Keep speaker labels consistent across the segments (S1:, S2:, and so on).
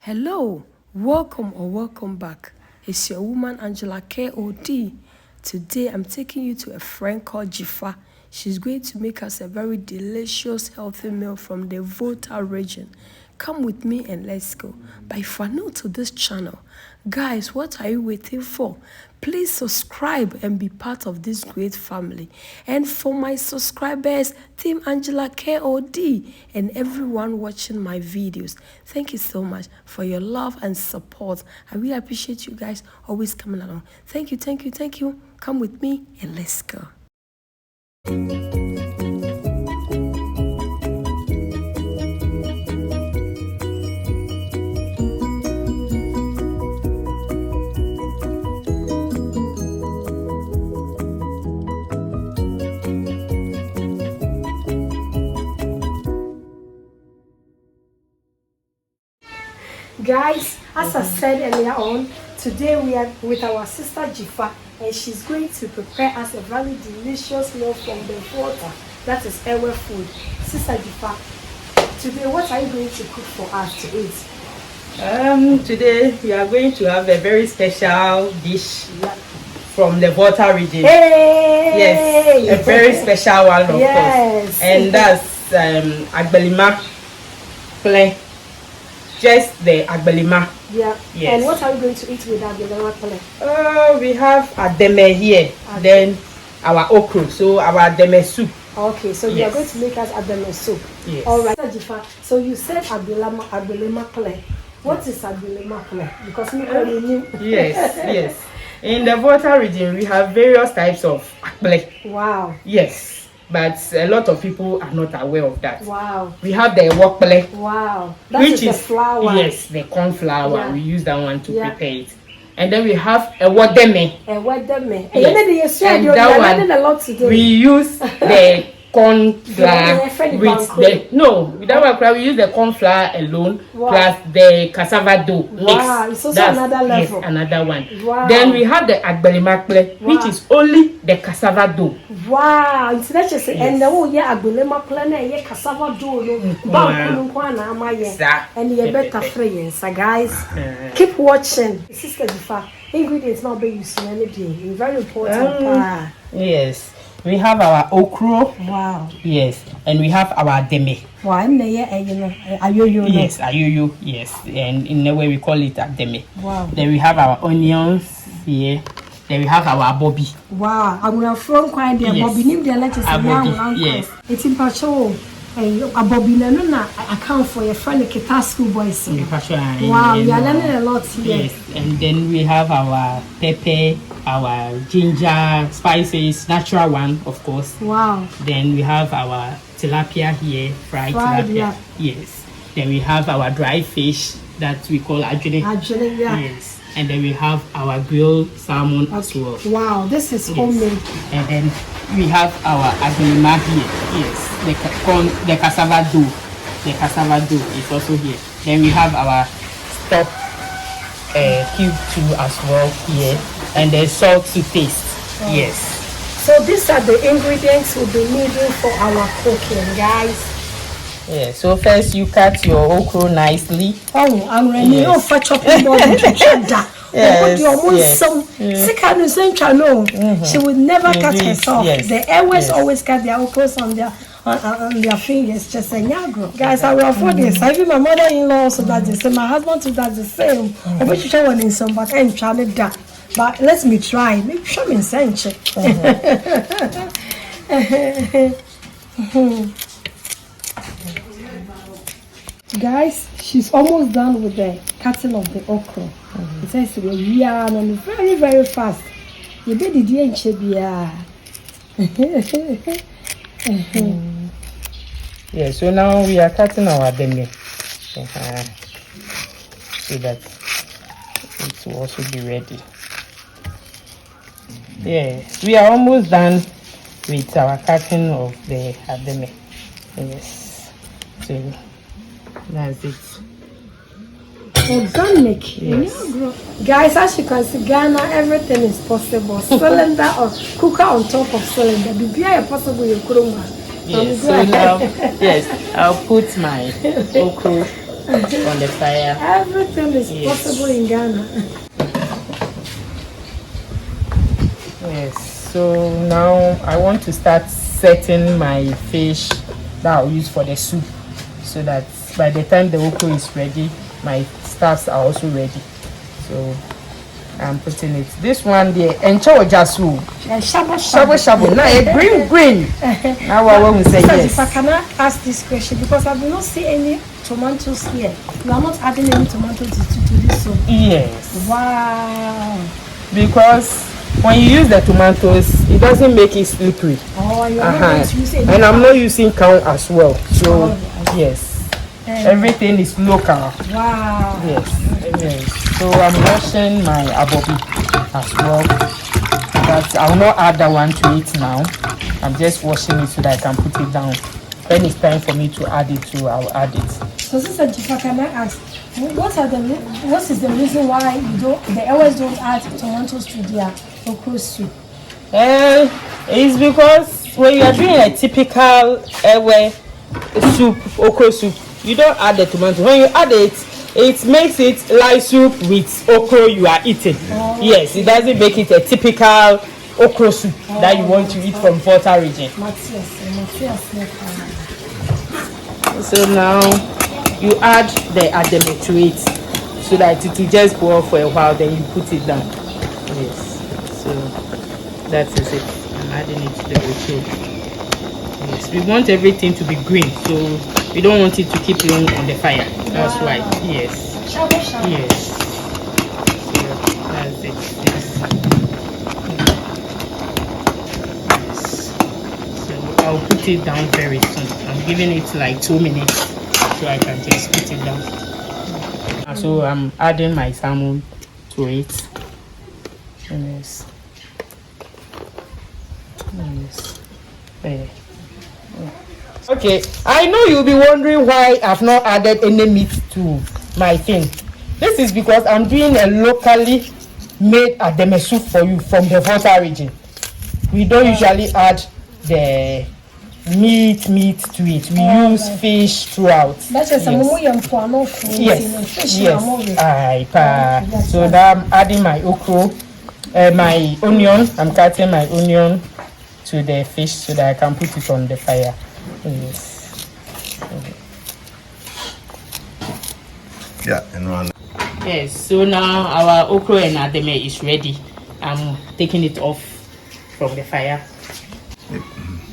S1: Hello, welcome or welcome back. It's your woman Angela KOD. Today I'm taking you to a friend called Jifa. She's going to make us a very delicious, healthy meal from the Volta region. Come with me and let's go. But if you're new to this channel, guys, what are you waiting for? Please subscribe and be part of this great family. And for my subscribers, Team Angela KOD, and everyone watching my videos, thank you so much for your love and support. I really appreciate you guys always coming along. Thank you, thank you, thank you. Come with me and let's go. Guys, as I said earlier on, today we are with our sister Jifa, and she's going to prepare us a very delicious meal from the water. That is our food. Sister Jifa, today what are you going to cook for us to eat?
S2: Today we are going to have a very special dish from the water region.
S1: Hey!
S2: Yes, a very special one, of
S1: yes.
S2: course. And that's Agbeli Makple. Just the agbelima.
S1: Yeah.
S2: Yes.
S1: And what are we going to eat with Agbeli Makple?
S2: We have Ademe here. Then our okra. So our Ademe soup.
S1: Okay, so you are going to make us Ademe soup.
S2: Yes.
S1: All right. Jifa, so you said Agbeli Makple. What is Agbeli Makple? Because me only knew.
S2: Yes, yes. In the water region, we have various types of agbeli.
S1: Wow.
S2: Yes. But a lot of people are not aware of that.
S1: Wow.
S2: We have the wakple.
S1: Wow. That
S2: Which
S1: is the flour.
S2: Yes, the corn flour. Yeah. We use that one to prepare it. And then we have a wademe.
S1: A wademe.
S2: Yes.
S1: And that one, a lot today.
S2: We use the corn flour with that we use the corn flour alone plus the cassava dough mix.
S1: Wow, it's also another level.
S2: Yes, another one.
S1: Wow.
S2: Then we have the Agbeli Makple, which is only the cassava dough.
S1: Wow, it's not just and the whole year Agbeli Makple na cassava dough no Banku na amaye. And you better free, so guys. Keep watching. Sister Jifa, ingredients not be used in anything. Very important.
S2: Yes. We have our okra.
S1: Wow.
S2: Yes. And we have our Ademe.
S1: Wow, and ayoyo.
S2: Yes, ayoyo. Yes. And in a way we call it Ademe.
S1: Wow.
S2: Then we have our onions here. Then we have our abobi.
S1: Wow. I'm going to from quite the abobi. Name the letters.
S2: Yes.
S1: It's in Pacho. Abobi na account for your friend Kita school boys. Wow, we are learning a lot here.
S2: Yes. And then we have our pepper, our ginger, spices, natural one, of course.
S1: Wow.
S2: Then we have our tilapia here, fried tilapia.
S1: Yeah.
S2: Yes. Then we have our dry fish that we call ajune.
S1: Ajune, yeah.
S2: Yes. And then we have our grilled salmon as well.
S1: Wow, this is homemade.
S2: And then we have our agbelima here. Yes. The cassava dough. The cassava dough is also here. Then we have our stock cube too as well here. And the salt to taste. Oh. Yes.
S1: So these are the ingredients we'll be needing for our cooking, guys.
S2: Yeah, so first you cut your okra nicely.
S1: Oh, I'm ready. Yes. Oh, for chopping board to cheddar. Yes. She would never cut herself. Yes. The airways always cut their okras on their fingers, just a nyagro. Guys, I will afford this. Even my mother-in-law also does the same. My husband too does the same. I wish you show one in some, but I'm trying that. But let me try. Maybe show me in Guys, she's almost done with the cutting of the okra. It says to be yarn and very, very fast. You bet the dear chebia.
S2: Yeah, so now we are cutting our demi so that it will also be ready. Yeah, we are almost done with our cutting of the ademe. Yes, so that's it.
S1: Organic. Yes. Guys, as you can see, Ghana, everything is possible. Cylinder or cooker on top of cylinder. Be possible you could.
S2: Yes, so now, yes, I'll put my okra on the fire.
S1: Everything is possible in Ghana.
S2: Yes, so now I want to start setting my fish that I'll use for the soup, so that by the time the okra is ready, my stuffs are also ready. So I'm putting it. This one there, encho jasu. Shabu. Now a green. Now I want to say yes.
S1: If I cannot ask this question, because I do not see any tomatoes here. You are not adding any tomatoes to this soup.
S2: Yes.
S1: Wow.
S2: Because when you use the tomatoes, it doesn't make it slippery.
S1: Oh, you're not going to use any.
S2: And I'm not using cow as well. So yes. Everything is local.
S1: Wow.
S2: Yes. So I'm washing my abobi as well. But I will not add that one to it now. I'm just washing it so that I can put it down. When it's time for me to add it to, I'll add it.
S1: So Sister Jifa, can I ask, what is the reason why the elders don't add tomatoes to their okra soup?
S2: It's because when you are doing a typical soup, okra soup, you don't add the tomatoes. When you add it, it makes it light soup with okra you are eating. Oh, yes, it doesn't make it a typical okra soup that you want to eat from Volta region. So now you add the Ademe to it so that it will just boil for a while, then you put it down. Yes, so that is it. I'm adding it to the okra. Yes, we want everything to be green, so we don't want it to keep long on the fire. That's why. Yes. Yes. So that's it. Yes. So I'll put it down very soon. I'm giving it like 2 minutes so I can just put it down. So I'm adding my salmon to it. Yes. Yes. There. Okay, I know you'll be wondering why I've not added any meat to my thing. This is because I'm doing a locally made Ademe soup for you from the Volta region. We don't usually add the meat to it. We use fish throughout. Yes. So now I'm adding my okra, my onion. I'm cutting my onion to the fish so that I can put it on the fire. Yes.
S3: Yeah, and one.
S2: Yes, so now our okra and ademe is ready. I'm taking it off from the fire.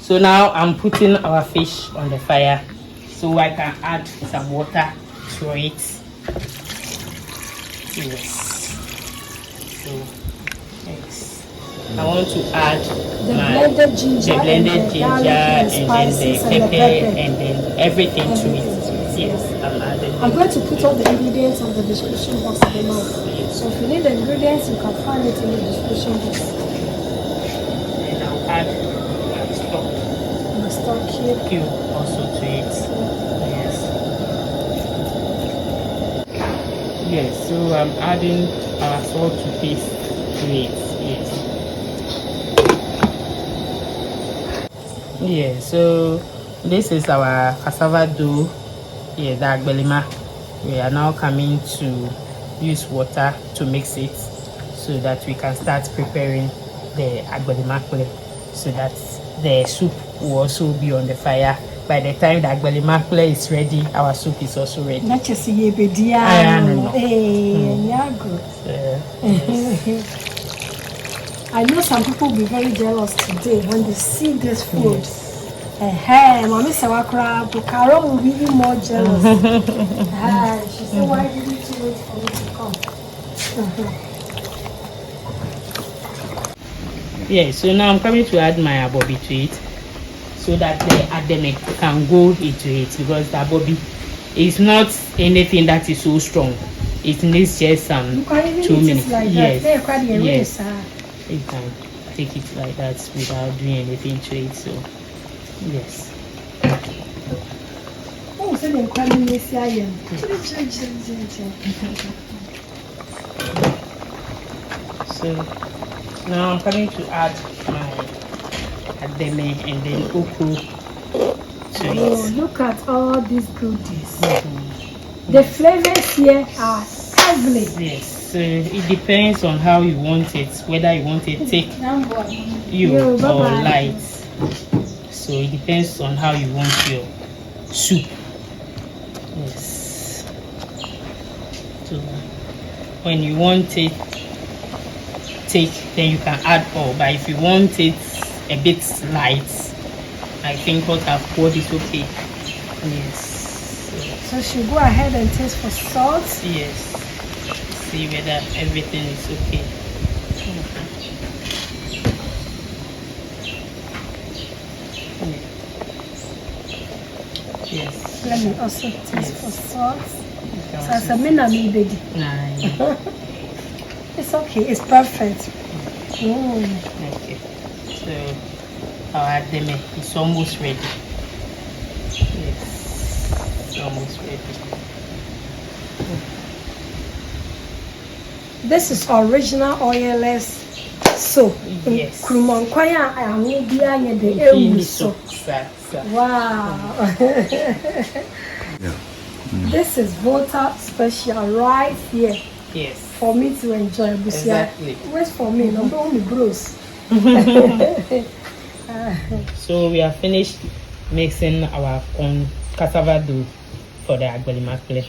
S2: So now I'm putting our fish on the fire so I can add some water to it. Yes. So, yes. I want to add
S1: the blended ginger
S2: and then the pepper and then everything to it. Yes,
S1: I'm going to put all the ingredients on the description box below. Yes. So if you need the ingredients, you can find it in the description box.
S2: And I'll add stock cube also to it. Yes. Yes, so I'm adding our salt to paste to it. Yes. Yeah, so this is our cassava dough. Yeah, the agbelima. We are now coming to use water to mix it so that we can start preparing the Agbeli Makple so that the soup will also be on the fire. By the time the Agbeli Makple is ready, our soup is also ready.
S1: Not just I know some people will be very jealous today when they see this food.
S2: Yes.
S1: Mommy Sawakra, Carol will be even more jealous. She said, why didn't you wait for me to come?
S2: Yeah, so now I'm coming to add my abobi to it so that the ademe can go into it, because the abobi is not anything that is so strong. It needs just some 2 minutes.
S1: Like
S2: yes,
S1: yes.
S2: You can take it like that without doing anything to it. So yes.
S1: Oh, so they call me
S2: So now I'm coming to add my ademe and then okra to it.
S1: Oh, look at all these goodies. The flavors here are heavily.
S2: Yes. So it depends on how you want it, whether you want it thick, or light. So it depends on how you want your soup. Yes. So when you want it thick, then you can add all. But if you want it a bit light, I think what I've poured is okay. Yes.
S1: So she'll go ahead and taste for salt.
S2: Yes. See whether everything is okay. Yes.
S1: Let me also taste for salt. So as a mina baby. It's okay. It's perfect.
S2: Okay. So our Ademe is almost ready. Yes. It's almost ready.
S1: This is original oilless soap.
S2: Yes.
S1: Wow. This is water special right here.
S2: Yes.
S1: For me to enjoy.
S2: Exactly.
S1: Where's for me? No, only bros.
S2: So we have finished mixing our cassava dough for the Agbeli Makple.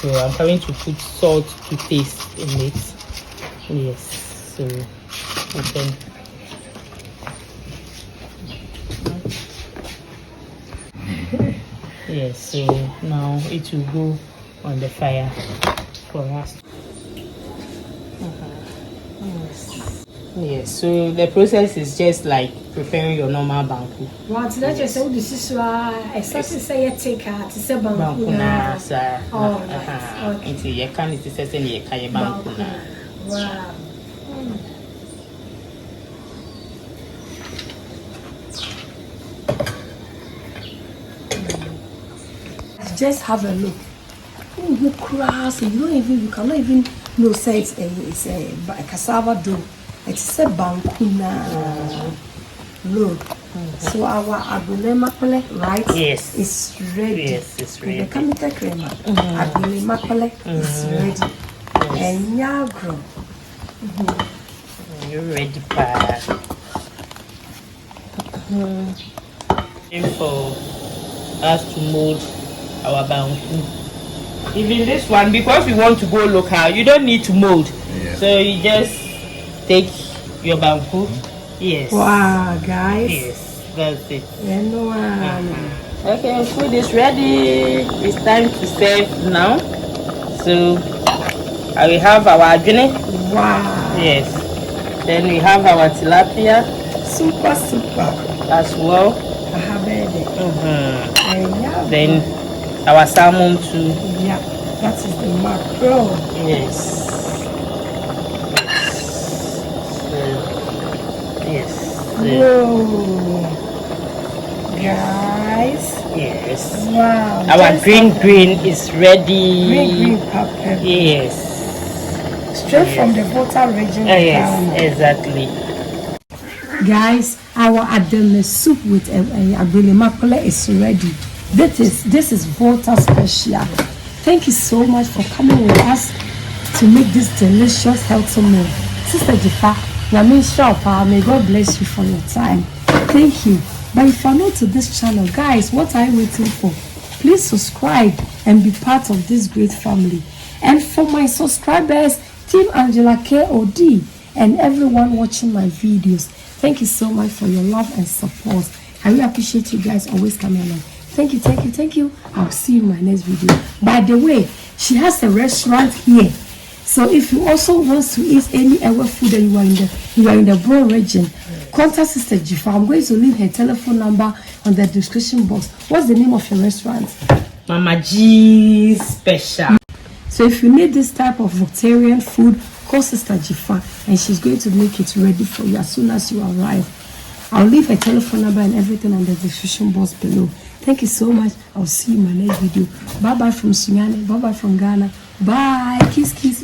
S2: So I'm going to put salt to taste in it. Yes. So open. Yes. So now it will go on the fire for us. Yes, so the process is just like preparing your normal banku.
S1: Wow, so that's just how this is exactly say a take out to say banku na. Oh, okay.
S2: Into your can it is saying you can banku na.
S1: Wow. Just have a look. Okra, so you cannot even know say it's a cassava dough. It's a banku na. Look. So our Agbeli Makple, right?
S2: Yes.
S1: It's ready.
S2: Yes, it's ready.
S1: The kamita crema. Agbeli Makple is ready. And now grow.
S2: You're ready, pa. For us to mold our banku. Even this one, because we want to go local, you don't need to mold. Yeah. So you just take your banku. Yes.
S1: Wow, guys.
S2: Yes, that's it.
S1: Okay,
S2: food is ready. It's time to serve now. So I will have our adene.
S1: Wow.
S2: Yes. Then we have our tilapia.
S1: Super.
S2: As well.
S1: I have it.
S2: Then our salmon too.
S1: Yeah, that is the mackerel.
S2: Yes. Yes.
S1: Whoa. Guys.
S2: Yes.
S1: Wow.
S2: Our green is ready.
S1: Green pepper.
S2: Yes.
S1: Straight from the Volta region.
S2: Yes, exactly.
S1: Guys, our Ademe soup with Agbeli Makple is ready. This is Volta special. Thank you so much for coming with us to make this delicious healthy meal. Sister Jifa, may God bless you for your time. Thank you. But if you're new to this channel, guys, what are you waiting for? Please subscribe and be part of this great family. And for my subscribers, Team Angela KOD, and everyone watching my videos, thank you so much for your love and support. I really appreciate you guys always coming along. Thank you. I'll see you in my next video. By the way, she has a restaurant here. So if you also want to eat any other food and you are in the broad region, contact Sister Jifa. I'm going to leave her telephone number on the description box. What's the name of your restaurant?
S2: Mama G's Special.
S1: So if you need this type of vegetarian food, call Sister Jifa and she's going to make it ready for you as soon as you arrive. I'll leave her telephone number and everything on the description box below. Thank you so much. I'll see you in my next video. Bye bye from Sunyane. Bye bye from Ghana. Bye. Kiss.